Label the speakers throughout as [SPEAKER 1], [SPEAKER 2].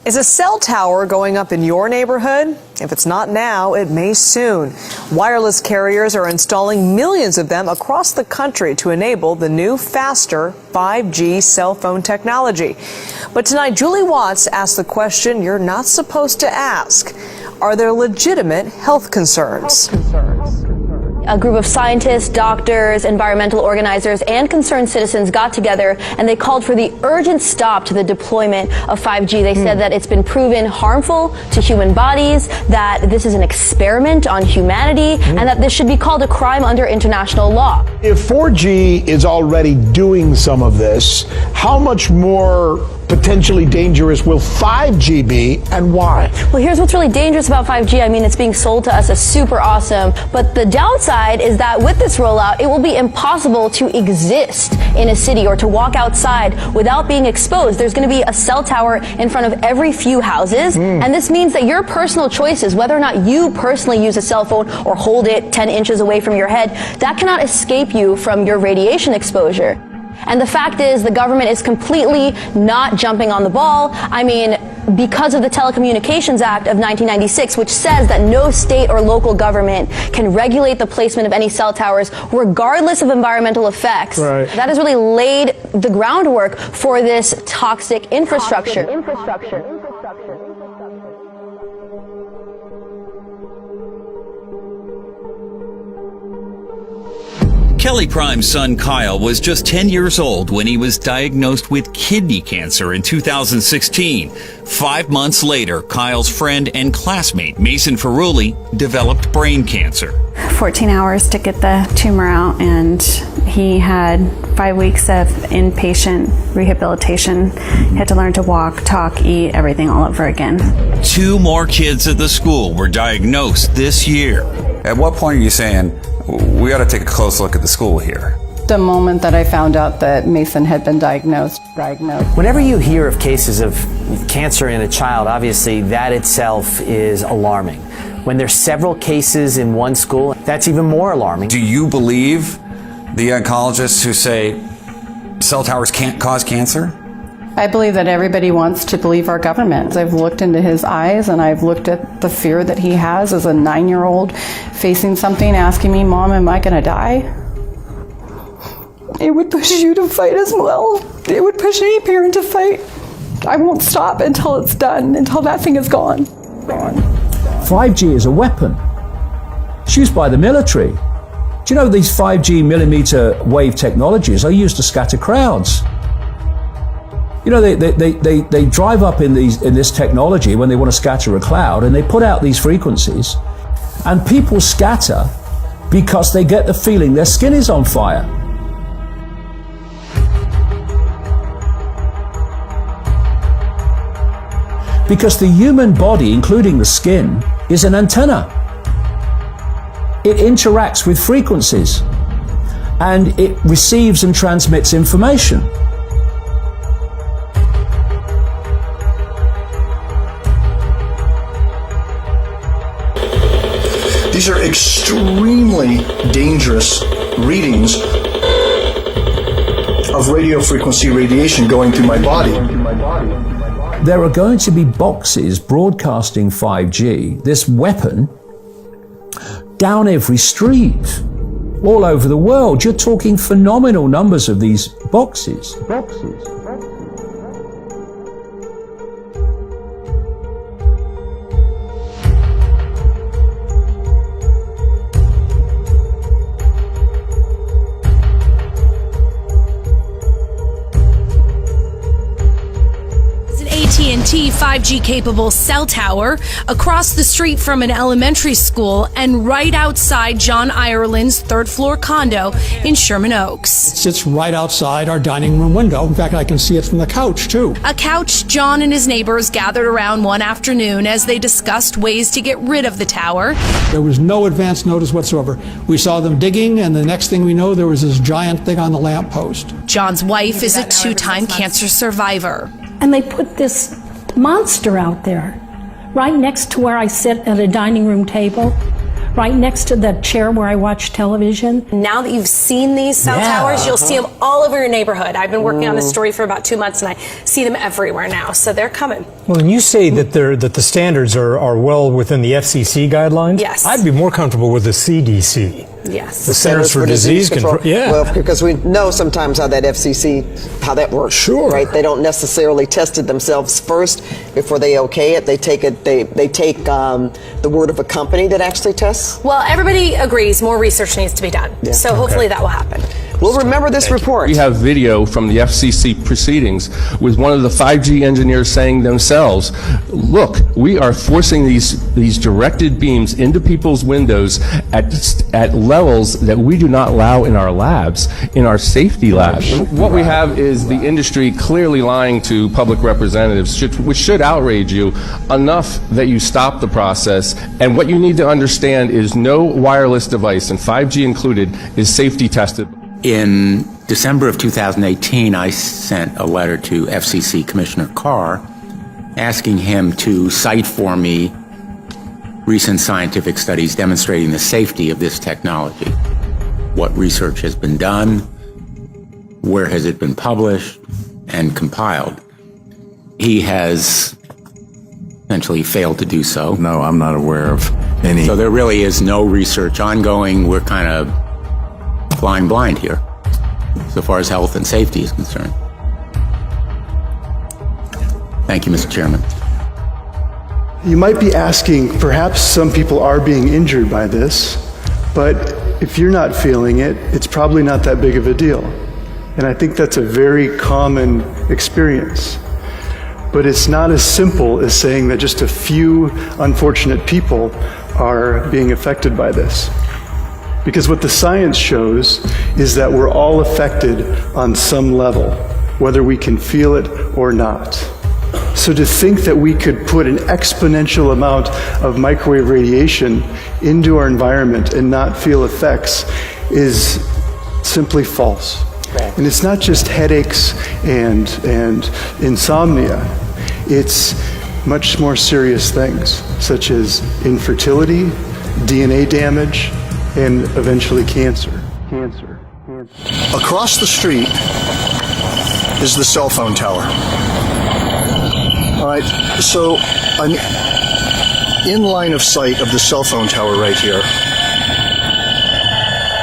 [SPEAKER 1] Is a cell tower going up in your neighborhood? If it's not now, it may soon. Wireless carriers are installing millions of them across the country to enable the new, faster 5G cell phone technology. But tonight, Julie Watts asked the question you're not supposed to ask. Are there legitimate health concerns?
[SPEAKER 2] A group of scientists, doctors, environmental organizers, and concerned citizens got together and they called for the urgent stop to the deployment of 5G. They said that it's been proven harmful to human bodies, that this is an experiment on humanity, and that this should be called a crime under international law.
[SPEAKER 3] If 4G is already doing some of this, how much more potentially dangerous will 5G be, and why?
[SPEAKER 2] Well, here's what's really dangerous about 5G. I mean, it's being sold to us as super awesome, but the downside is that with this rollout, it will be impossible to exist in a city or to walk outside without being exposed. There's going to be a cell tower in front of every few houses, and this means that your personal choices, whether or not you personally use a cell phone or hold it 10 inches away from your head, that cannot escape you from your radiation exposure. And the fact is, the government is completely not jumping on the ball. I mean, because of the Telecommunications Act of 1996, which says that no state or local government can regulate the placement of any cell towers, regardless of environmental effects.
[SPEAKER 3] Right.
[SPEAKER 2] That has really laid the groundwork for this toxic infrastructure.
[SPEAKER 4] Kelly Prime's son Kyle was just 10 years old when he was diagnosed with kidney cancer in 2016. 5 months later, Kyle's friend and classmate Mason Ferrulli developed brain cancer.
[SPEAKER 5] 14 hours to get the tumor out, and he had 5 weeks of inpatient rehabilitation. He had to learn to walk, talk, eat, everything all over again.
[SPEAKER 4] 2 more kids at the school were diagnosed this year.
[SPEAKER 6] At what point are you saying, we ought to take a close look at the school here?
[SPEAKER 7] The moment that I found out that Mason had been diagnosed.
[SPEAKER 8] Whenever you hear of cases of cancer in a child, obviously that itself is alarming. When there's several cases in one school, that's even more alarming.
[SPEAKER 6] Do you believe the oncologists who say cell towers can't cause cancer?
[SPEAKER 7] I believe that everybody wants to believe our government. I've looked into his eyes and I've looked at the fear that he has as a 9-year-old facing something, asking me, Mom, am I gonna die? It would push you to fight as well. It would push any parent to fight. I won't stop until it's done, until that thing is gone.
[SPEAKER 9] 5G is a weapon. It's used by the military. Do you know these 5G millimeter wave technologies are used to scatter crowds? You know, they drive up in this technology when they want to scatter a cloud, and they put out these frequencies, and people scatter because they get the feeling their skin is on fire. Because the human body, including the skin, is an antenna. It interacts with frequencies, and it receives and transmits information.
[SPEAKER 10] These are extremely dangerous readings of radio frequency radiation going through my body.
[SPEAKER 9] There are going to be boxes broadcasting 5G, this weapon, down every street, all over the world. You're talking phenomenal numbers of these boxes.
[SPEAKER 11] AT&T 5G-capable cell tower across the street from an elementary school and right outside John Ireland's third-floor condo in Sherman Oaks.
[SPEAKER 12] It sits right outside our dining room window. In fact, I can see it from the couch, too.
[SPEAKER 11] A couch John and his neighbors gathered around one afternoon as they discussed ways to get rid of the tower.
[SPEAKER 12] There was no advance notice whatsoever. We saw them digging, and the next thing we know, there was this giant thing on the lamppost.
[SPEAKER 11] John's wife is a 2-time cancer survivor.
[SPEAKER 13] And they put this monster out there, right next to where I sit at a dining room table. right next to the chair where I watch television.
[SPEAKER 14] Now that you've seen these cell towers, you'll see them all over your neighborhood. I've been working on this story for about 2 months, and I see them everywhere now. So they're coming.
[SPEAKER 15] Well, and you say that the standards are well within the FCC guidelines.
[SPEAKER 14] Yes.
[SPEAKER 15] I'd be more comfortable with the CDC.
[SPEAKER 14] Yes.
[SPEAKER 15] The Centers for Disease Control. Yeah.
[SPEAKER 16] Well, because we know sometimes how that FCC, how that works.
[SPEAKER 3] Sure.
[SPEAKER 16] Right? They don't necessarily test it themselves first before they okay it. They take the word of a company that actually tests.
[SPEAKER 14] Well, everybody agrees more research needs to be done.
[SPEAKER 16] Yeah.
[SPEAKER 14] So hopefully that will happen.
[SPEAKER 16] We'll remember this report.
[SPEAKER 17] We have video from the FCC proceedings with one of the 5G engineers saying themselves, look, we are forcing these directed beams into people's windows at levels that we do not allow in our labs, in our safety labs. What we have is the industry clearly lying to public representatives, which should outrage you enough that you stop the process. And what you need to understand is no wireless device, and 5G included, is safety tested.
[SPEAKER 18] In December of 2018, I sent a letter to FCC Commissioner Carr asking him to cite for me recent scientific studies demonstrating the safety of this technology. What research has been done, where has it been published and compiled. He has essentially failed to do so.
[SPEAKER 19] No, I'm not aware of any.
[SPEAKER 18] So there really is no research ongoing. We're kind of flying blind here, so far as health and safety is concerned. Thank you, Mr. Chairman.
[SPEAKER 20] You might be asking, perhaps some people are being injured by this, but if you're not feeling it, it's probably not that big of a deal. And I think that's a very common experience. But it's not as simple as saying that just a few unfortunate people are being affected by this. Because what the science shows is that we're all affected on some level, whether we can feel it or not. So to think that we could put an exponential amount of microwave radiation into our environment and not feel effects is simply false. And it's not just headaches and insomnia. It's much more serious things, such as infertility, DNA damage, and eventually cancer.
[SPEAKER 10] Across the street is the cell phone tower. All right, so I'm in line of sight of the cell phone tower right here.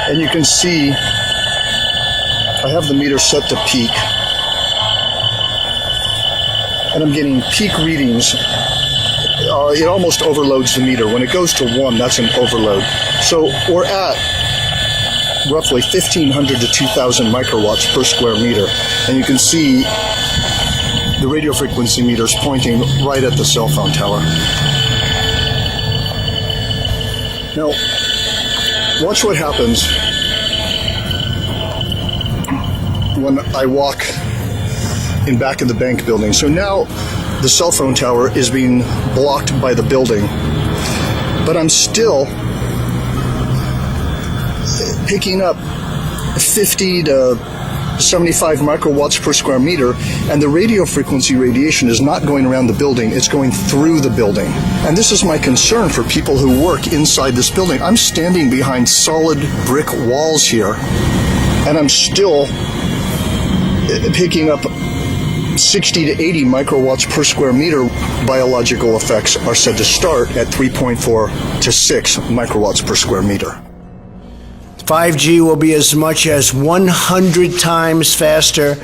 [SPEAKER 10] And you can see I have the meter set to peak. And I'm getting peak readings. It almost overloads the meter. When it goes to 1, that's an overload. So we're at roughly 1,500 to 2,000 microwatts per square meter. And you can see the radio frequency meters pointing right at the cell phone tower. Now, watch what happens when I walk in back of the bank building. So now the cell phone tower is being blocked by the building, but I'm still picking up 50 to 75 microwatts per square meter, and the radio frequency radiation is not going around the building, it's going through the building. And this is my concern for people who work inside this building. I'm standing behind solid brick walls here, and I'm still picking up 60 to 80 microwatts per square meter. Biological effects are said to start at 3.4 to 6 microwatts per square meter.
[SPEAKER 21] 5G will be as much as 100 times faster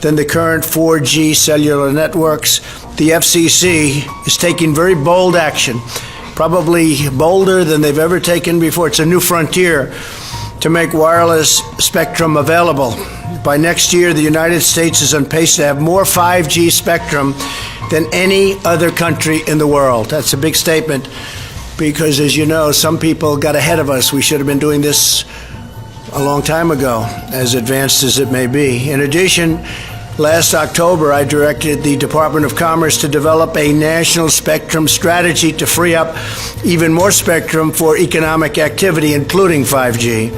[SPEAKER 21] than the current 4G cellular networks. The FCC is taking very bold action, probably bolder than they've ever taken before. It's a new frontier to make wireless spectrum available. By next year, the United States is on pace to have more 5G spectrum than any other country in the world. That's a big statement because, as you know, some people got ahead of us. We should have been doing this a long time ago, as advanced as it may be. In addition, last October, I directed the Department of Commerce to develop a national spectrum strategy to free up even more spectrum for economic activity, including 5G.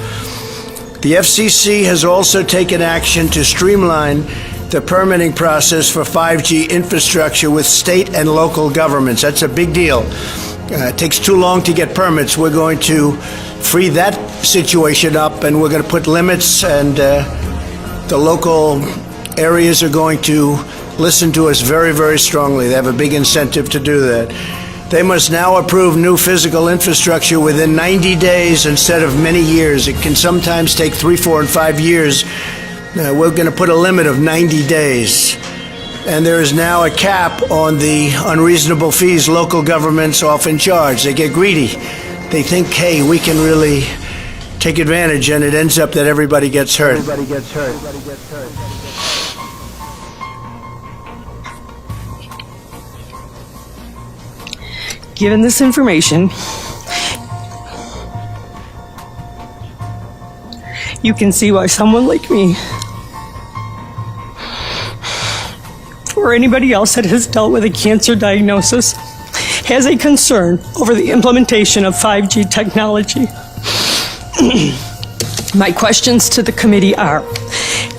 [SPEAKER 21] The FCC has also taken action to streamline the permitting process for 5G infrastructure with state and local governments. That's a big deal. it takes too long to get permits. We're going to free that situation up, and we're going to put limits, and the local areas are going to listen to us very, very strongly. They have a big incentive to do that. They must now approve new physical infrastructure within 90 days instead of many years. It can sometimes take 3, 4, and 5 years. We're going to put a limit of 90 days. And there is now a cap on the unreasonable fees local governments often charge. They get greedy. They think, hey, we can really take advantage, and it ends up that everybody gets hurt.
[SPEAKER 1] Given this information, you can see why someone like me, or anybody else that has dealt with a cancer diagnosis, has a concern over the implementation of 5G technology. My questions to the committee are,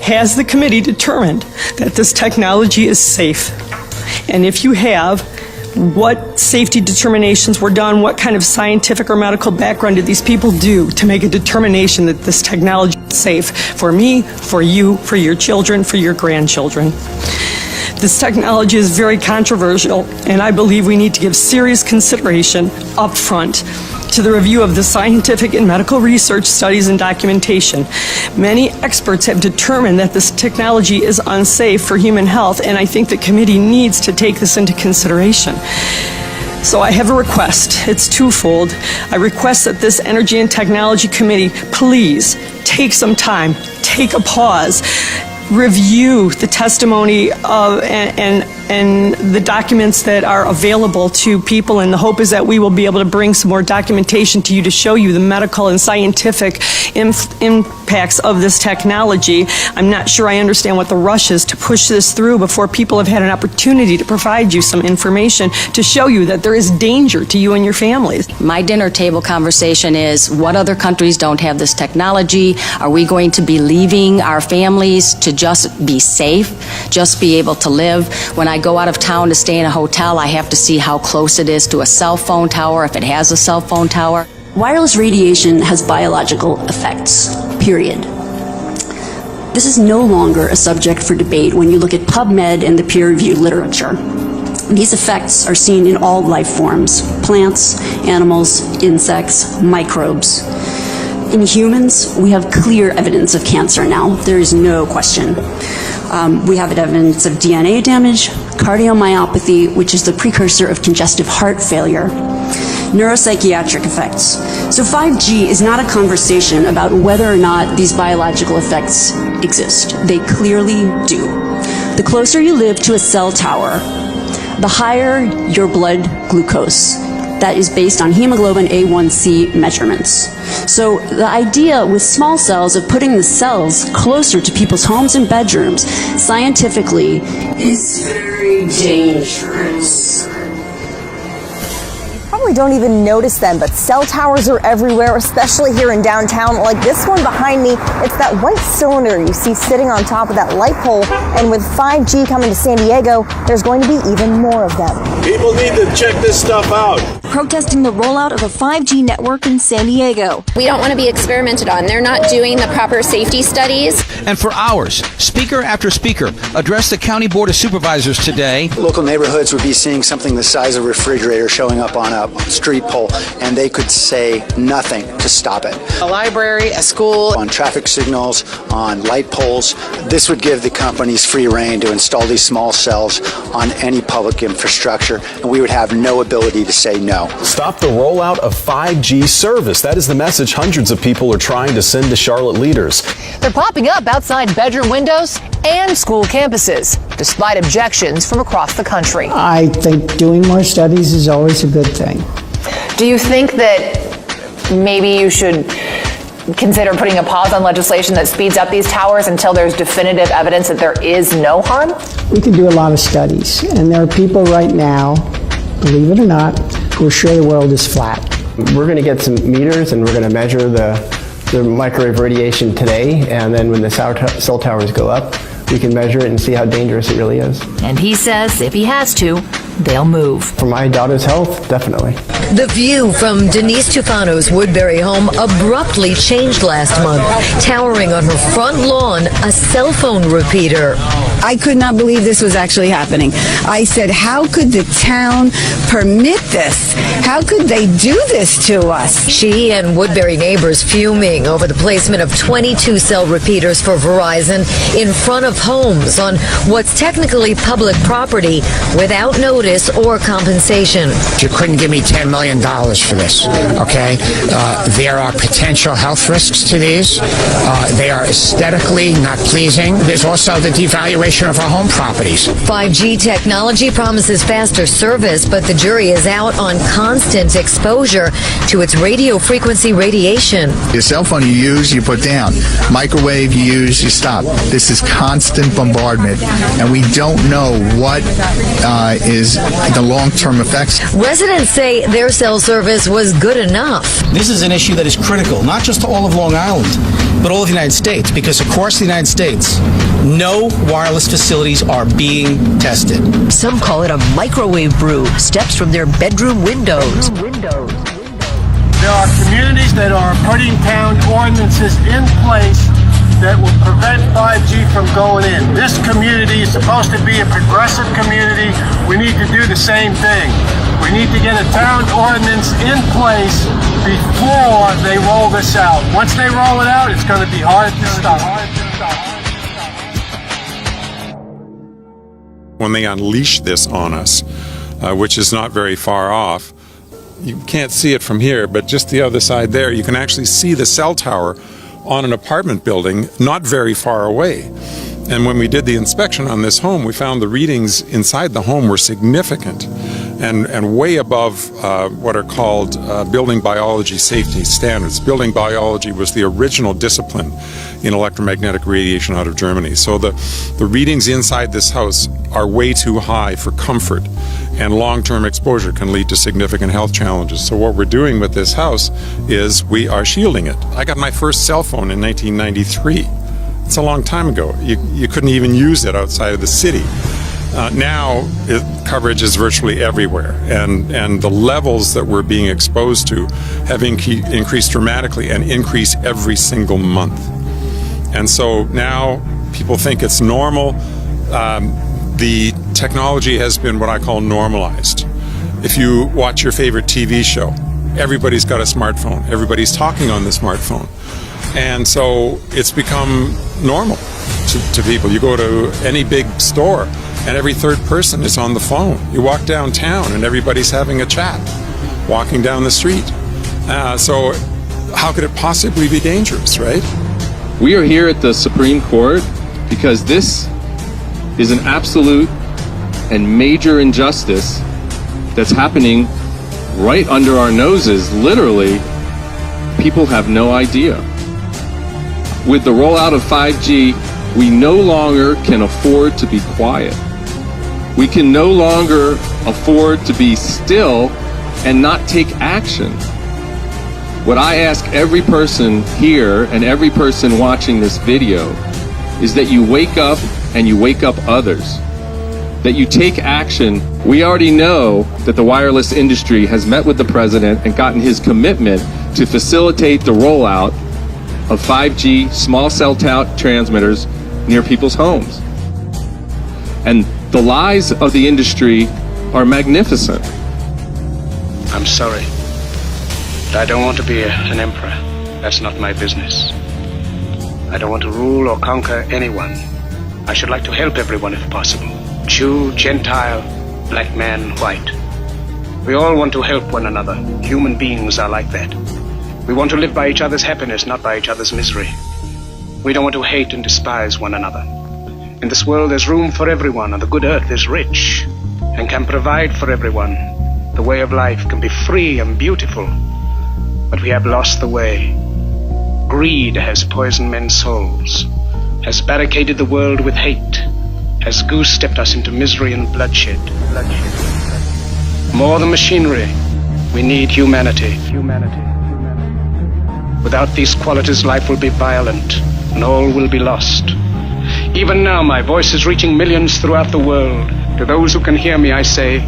[SPEAKER 1] has the committee determined that this technology is safe? And if you have, what safety determinations were done? What kind of scientific or medical background did these people do to make a determination that this technology is safe for me, for you, for your children, for your grandchildren? This technology is very controversial, and I believe we need to give serious consideration up front to the review of the scientific and medical research studies and documentation. Many experts have determined that this technology is unsafe for human health, and I think the committee needs to take this into consideration. So I have a request. It's twofold. I request that this Energy and Technology Committee please take some time, take a pause, review the testimony of and the documents that are available to people, and the hope is that we will be able to bring some more documentation to you to show you the medical and scientific impacts of this technology. I'm not sure I understand what the rush is to push this through before people have had an opportunity to provide you some information to show you that there is danger to you and your families.
[SPEAKER 22] My dinner table conversation is, what other countries don't have this technology? Are we going to be leaving our families to just be safe, just be able to live? When I go out of town to stay in a hotel, I have to see how close it is to a cell phone tower, if it has a cell phone tower.
[SPEAKER 23] Wireless radiation has biological effects, period. This is no longer a subject for debate when you look at PubMed and the peer-reviewed literature. These effects are seen in all life forms: plants, animals, insects, microbes. In humans, we have clear evidence of cancer now. There is no question. We have evidence of DNA damage, cardiomyopathy, which is the precursor of congestive heart failure, neuropsychiatric effects. So 5G is not a conversation about whether or not these biological effects exist. They clearly do. The closer you live to a cell tower, the higher your blood glucose. That is based on hemoglobin A1C measurements. So the idea with small cells of putting the cells closer to people's homes and bedrooms scientifically is very dangerous.
[SPEAKER 24] Probably don't even notice them, but cell towers are everywhere, especially here in downtown. Like this one behind me, it's that white cylinder you see sitting on top of that light pole. And with 5G coming to San Diego, there's going to be even more of them.
[SPEAKER 25] People need to check this stuff out.
[SPEAKER 24] Protesting the rollout of a 5G network in San Diego.
[SPEAKER 26] We don't want to be experimented on. They're not doing the proper safety studies.
[SPEAKER 27] And for hours, speaker after speaker addressed the County Board of Supervisors today.
[SPEAKER 28] Local neighborhoods would be seeing something the size of a refrigerator showing up on a street pole, and they could say nothing to stop it.
[SPEAKER 29] A library, a school.
[SPEAKER 28] On traffic signals, on light poles. This would give the companies free rein to install these small cells on any public infrastructure, and we would have no ability to say no.
[SPEAKER 30] Stop the rollout of 5G service. That is the message hundreds of people are trying to send to Charlotte leaders.
[SPEAKER 31] They're popping up outside bedroom windows and school campuses, despite objections from across the country.
[SPEAKER 32] I think doing more studies is always a good thing.
[SPEAKER 31] Do you think that maybe you should consider putting a pause on legislation that speeds up these towers until there's definitive evidence that there is no harm?
[SPEAKER 32] We can do a lot of studies, and there are people right now, believe it or not, who are sure the world is flat.
[SPEAKER 33] We're going to get some meters, and we're going to measure the microwave radiation today, and then when the cell towers go up, we can measure it and see how dangerous it really is.
[SPEAKER 31] And he says if he has to,
[SPEAKER 2] they'll move.
[SPEAKER 33] For my daughter's health, definitely.
[SPEAKER 3] The view from Denise Tufano's Woodbury home abruptly changed last month, towering on her front lawn a cell phone repeater.
[SPEAKER 4] I could not believe this was actually happening. I said, how could the town permit this? How could they do this to us?
[SPEAKER 3] She and Woodbury neighbors fuming over the placement of 22 cell repeaters for Verizon in front of homes on what's technically public property without notice or compensation.
[SPEAKER 5] You couldn't give me $10 million for this, okay? There are potential health risks to these. They are aesthetically not pleasing. There's also the devaluation of our home properties.
[SPEAKER 3] 5G technology promises faster service, but the jury is out on constant exposure to its radio frequency radiation.
[SPEAKER 6] Your cell phone you use, you put down. Microwave you use, you stop. This is constant bombardment, and we don't know what is the long-term effects.
[SPEAKER 3] Residents say their cell service was good enough.
[SPEAKER 7] This is an issue that is critical, not just to all of Long Island, but all of the United States, because across the United States, no wireless facilities are being tested.
[SPEAKER 3] Some call it a microwave brew, steps from their bedroom windows.
[SPEAKER 25] There are communities that are putting town ordinances in place that will prevent 5G from going in. This community is supposed to be a progressive community. We need to do the same thing. We need to get a town ordinance in place before they roll this out. Once they roll it out, it's going to be hard to stop.
[SPEAKER 8] When they unleash this on us, which is not very far off, you can't see it from here, but just the other side there, you can actually see the cell tower on an apartment building not very far away. And when we did the inspection on this home, we found the readings inside the home were significant and way above what are called building biology safety standards. Building biology was the original discipline in electromagnetic radiation out of Germany. So the readings inside this house are way too high for comfort, and long-term exposure can lead to significant health challenges. So what we're doing with this house is we are shielding it. I got my first cell phone in 1993. It's a long time ago. You couldn't even use it outside of the city. Now, coverage is virtually everywhere, and the levels that we're being exposed to have increased dramatically and increase every single month. And so now people think it's normal. The technology has been what I call normalized. If you watch your favorite TV show, everybody's got a smartphone. Everybody's talking on the smartphone. And so it's become normal to people. You go to any big store and every third person is on the phone. You walk downtown and everybody's having a chat, walking down the street. So how could it possibly be dangerous, right?
[SPEAKER 17] We are here at the Supreme Court because this is an absolute and major injustice that's happening right under our noses. Literally, people have no idea. With the rollout of 5G, we no longer can afford to be quiet. We can no longer afford to be still and not take action. What I ask every person here and every person watching this video is that you wake up and you wake up others, that you take action. We already know that the wireless industry has met with the president and gotten his commitment to facilitate the rollout of 5G small cell transmitters near people's homes. And the lies of the industry are magnificent.
[SPEAKER 9] I'm sorry. I don't want to be an emperor. That's not my business. I don't want to rule or conquer anyone. I should like to help everyone if possible. Jew, Gentile, black man, white. We all want to help one another. Human beings are like that. We want to live by each other's happiness, not by each other's misery. We don't want to hate and despise one another. In this world there's room for everyone, and the good earth is rich and can provide for everyone. The way of life can be free and beautiful, but we have lost the way. Greed has poisoned men's souls, has barricaded the world with hate, has goose-stepped us into misery and bloodshed. More than machinery, we need humanity. Without these qualities, life will be violent and all will be lost. Even now, my voice is reaching millions throughout the world. To those who can hear me, I say,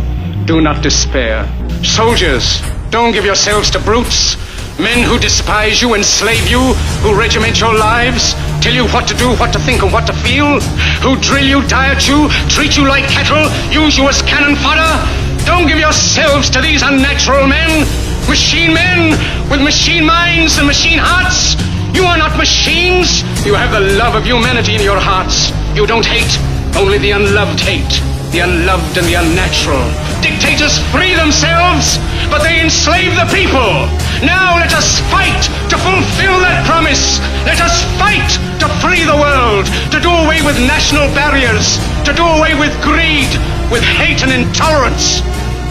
[SPEAKER 9] Do not despair. Soldiers, don't give yourselves to brutes. Men who despise you, enslave you, who regiment your lives, tell you what to do, what to think, and what to feel, who drill you, diet you, treat you like cattle, use you as cannon fodder. Don't give yourselves to these unnatural men with machine minds and machine hearts. You are not machines. You have the love of humanity in your hearts. You don't hate, only the unloved hate, the unloved and the unnatural. Dictators free themselves, but they enslave the people. Now let us fight to fulfill that promise. Let us fight to free the world, to do away with national barriers, to do away with greed, with hate and intolerance.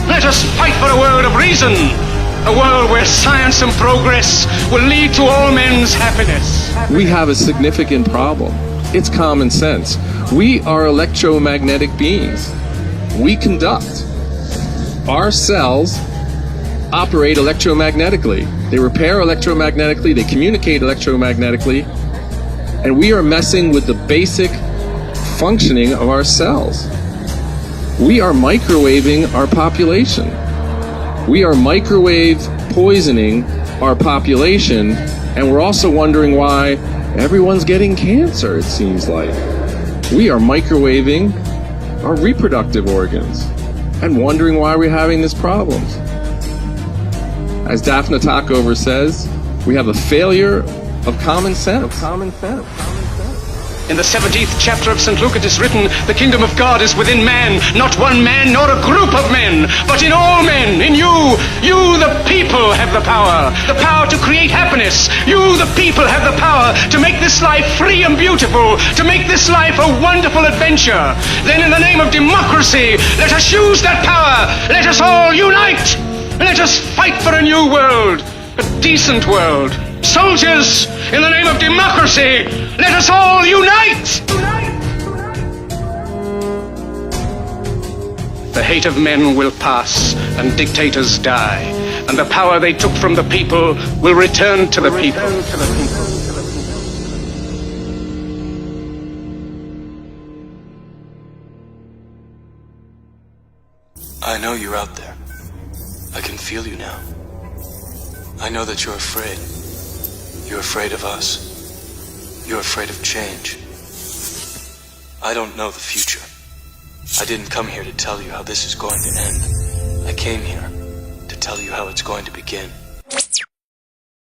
[SPEAKER 9] Let us fight for a world of reason, a world where science and progress will lead to all men's happiness.
[SPEAKER 17] We have a significant problem. It's common sense. We are electromagnetic beings. We conduct. Our cells operate electromagnetically. They repair electromagnetically, they communicate electromagnetically, and we are messing with the basic functioning of our cells. We are microwaving our population. We are microwave poisoning our population, and we're also wondering why everyone's getting cancer, it seems like. We are microwaving our reproductive organs and wondering why we're having this problem. As Daphne Tackover says, we have a failure of common sense.
[SPEAKER 9] In the 17th chapter of St. Luke it is written, the kingdom of God is within man, not one man nor a group of men, but in all men, in you. You, the people, have the power to create happiness. You, the people, have the power to make this life free and beautiful, to make this life a wonderful adventure. Then in the name of democracy, let us use that power. Let us all unite. Let us fight for a new world, a decent world. Soldiers, in the name of democracy, let us all unite! The hate of men will pass, and dictators die, and the power they took from the people will return to the people.
[SPEAKER 1] I know you're out there. I can feel you now. I know that you're afraid. You're afraid of us. You're afraid of change. I don't know the future. I didn't come here to tell you how this is going to end. I came here to tell you how it's going to begin.